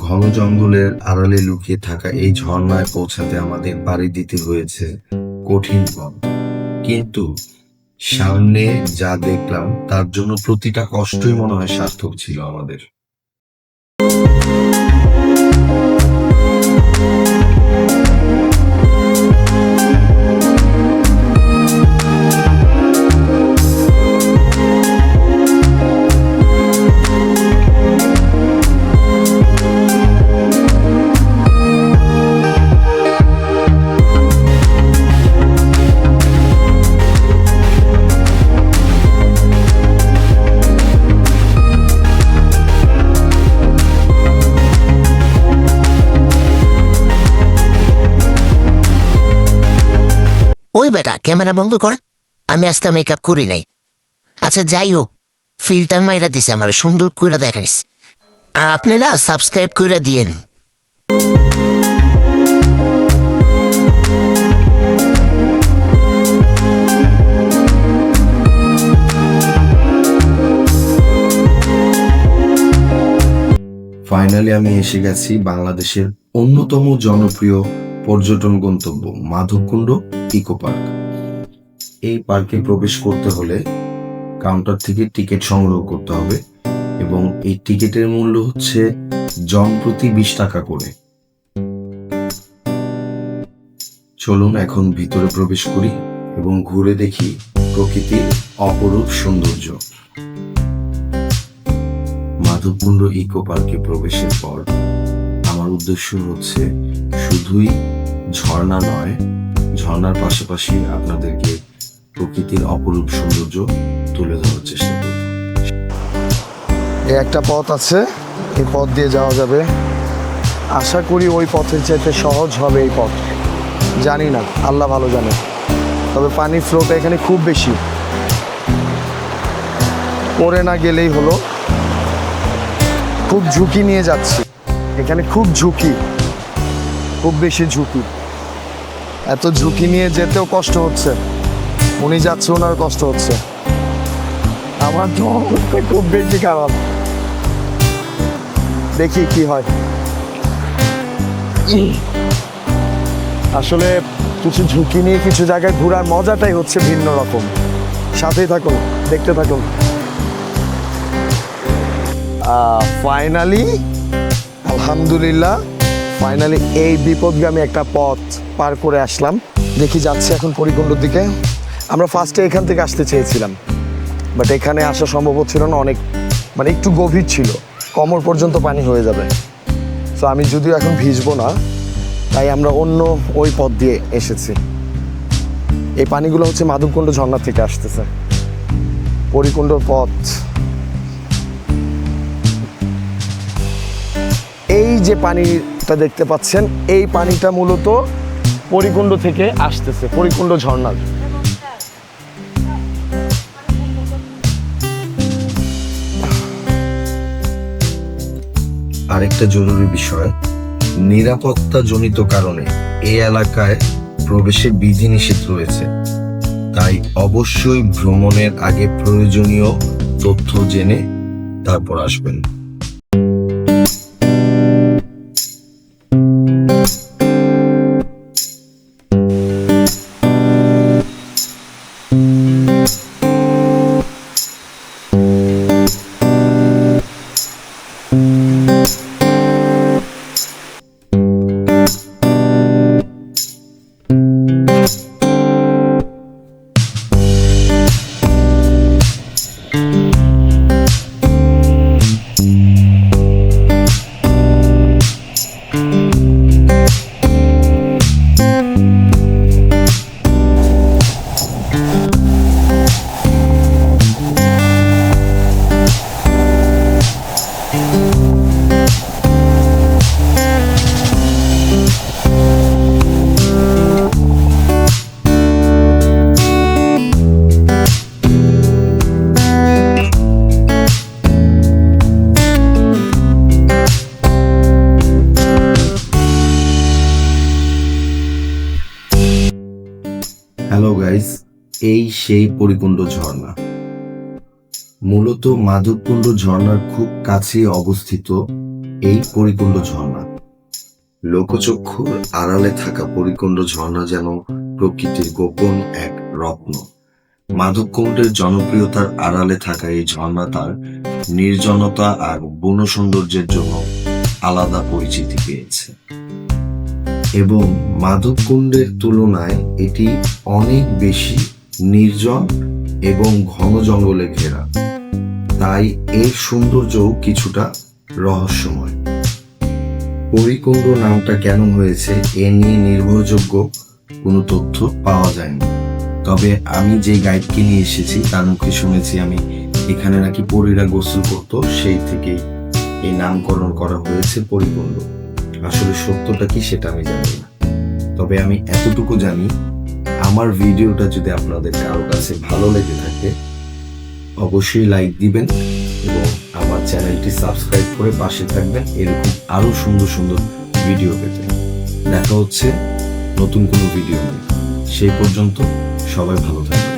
ঘন জঙ্গলের আড়ালে লুকিয়ে থাকা এই ঝর্ণায় পৌঁছাতে আমাদের পাড়ি দিতে হয়েছে কঠিন পথ, কিন্তু সামনে যা দেখলাম তার জন্য প্রতিটা কষ্টই মনে হয় সার্থক ছিল আমাদের। ওই বেটা ক্যামেরা বন্ধ কর। আমি আজকে মেকআপ করি নাই। আচ্ছা যাই হোক, ফিল্টার মাইরা দিছে আমার সুন্দর কইরা দেখাইস। আর আপনারা সাবস্ক্রাইব কইরা দিয়েন। ফাইনালি আমি এসে গেছি বাংলাদেশের অন্যতম জনপ্রিয় পর্যটন গন্তব্য মাধবকুণ্ড ইকো পার্ক। এই পার্কে প্রবেশ করতে হলে কাউন্টার থেকে টিকিট সংগ্রহ করতে হবে এবং এই টিকিটের মূল্য হচ্ছে জন প্রতি 20 টাকা করে। চলুন এখন ভিতরে প্রবেশ করি এবং ঘুরে দেখি প্রকৃতির অপরূপ সৌন্দর্য। মাধবকুণ্ড ইকো পার্কে প্রবেশের পর আমার উদ্দেশ্য হচ্ছে শুধুই ঝর্ণা নয়, ঝর্ণার পাশাপাশি আপনাদেরকে প্রকৃতির অপরূপ সৌন্দর্য তুলে ধরার চেষ্টা করব। এই একটা পথ আছে, এই পথ দিয়ে যাওয়া যাবে। আশা করি ওই পথের চাইতে সহজ হবে এই পথ, জানি না, আল্লাহ ভালো জানে। তবে পানির ফ্লোটা এখানে খুব বেশি, পড়ে না গেলেই হলো। খুব ঝুঁকি নিয়ে যাচ্ছি এখানে, খুব ঝুঁকি, খুব বেশি ঝুঁকি। এত ঝুঁকি নিয়ে যেতেও কষ্ট হচ্ছে, উনি যাচ্ছে ওনার কষ্ট হচ্ছে, আমার তো খুব বেশি খারাপ। দেখি কি হয়। আসলে কিছু ঝুঁকি নিয়ে কিছু জায়গায় ঘোরার মজাটাই হচ্ছে ভিন্ন রকম। সাথেই থাকুন, দেখতে থাকুন। ফাইনালি আলহামদুলিল্লাহ, ফাইনালি এই বিপদগামী একটা পথ পার করে আসলাম। দেখি যাচ্ছে এখন পরিকুণ্ডর দিকে। আমরা ফার্স্টে এখান থেকে আসতে চেয়েছিলাম, বাট এখানে আসা সম্ভব হচ্ছিল না, অনেক মানে একটু গভীর ছিল, কোমর পর্যন্ত পানি হয়ে যাবে। তো আমি যদিও এখন ভিজবো না, তাই আমরা অন্য ওই পথ দিয়ে এসেছি। এই পানিগুলো হচ্ছে মাধবকুণ্ড ঝর্ণা থেকে আসতেছে, পরিকুণ্ডর পথ। এই যে পানিটা দেখতে পাচ্ছেন, এই পানিটা মূলত পরিকুণ্ড থেকে আসতেছে, পরিকুণ্ড ঝর্ণার। আরেকটা জরুরি বিষয়, নিরাপত্তা জনিত কারণে এই এলাকায় প্রবেশের বিধিনিষেধ রয়েছে, তাই অবশ্যই ভ্রমণের আগে প্রয়োজনীয় তথ্য জেনে তারপর আসবেন। হ্যালো গাইস, এই সেই পরিকুণ্ড ঝর্ণা। মূলত মাধবকুণ্ড ঝর্ণার খুব কাছে অবস্থিত এই পরিকুণ্ড ঝর্ণা। লোকচক্ষুর আড়ালে থাকা পরিকুণ্ড ঝর্ণা যেন প্রকৃতির গোপন এক রত্ন। মাধবকুণ্ডের জনপ্রিয়তার আড়ালে থাকা এই ঝর্ণা তার নির্জনতা আর বন সৌন্দর্যের জন্য আলাদা পরিচিতি পেয়েছে, এবং মাধবকুণ্ডের তুলনায় এটি অনেক বেশি নির্জন এবং ঘন জঙ্গলে ঘেরা, তাই এর সৌন্দর্যও কিছুটা রহস্যময়। পরিকুণ্ড নামটা কেন হয়েছে এ নিয়ে নির্ভরযোগ্য কোনো তথ্য পাওয়া যায়নি, তবে আমি যে গাইডকে নিয়ে এসেছি তার মুখে শুনেছি আমি এখানে নাকি পরীরা গোসল করতো, সেই থেকেই এই নামকরণ করা হয়েছে পরিকুণ্ড। আসলে সত্যটা কি সেটা আমি জানি না, তবে আমি এতটুকু জানি, আমার ভিডিওটা যদি আপনাদের কারো কাছে ভালো লেগে থাকে অবশ্যই লাইক দিবেন এবং আমার চ্যানেলটি সাবস্ক্রাইব করে পাশে থাকবেন এরকম আরো সুন্দর সুন্দর ভিডিও পেতে। দেখা হচ্ছে নতুন কোনো ভিডিও নিয়ে, সেই পর্যন্ত সবাই ভালো থাকবেন।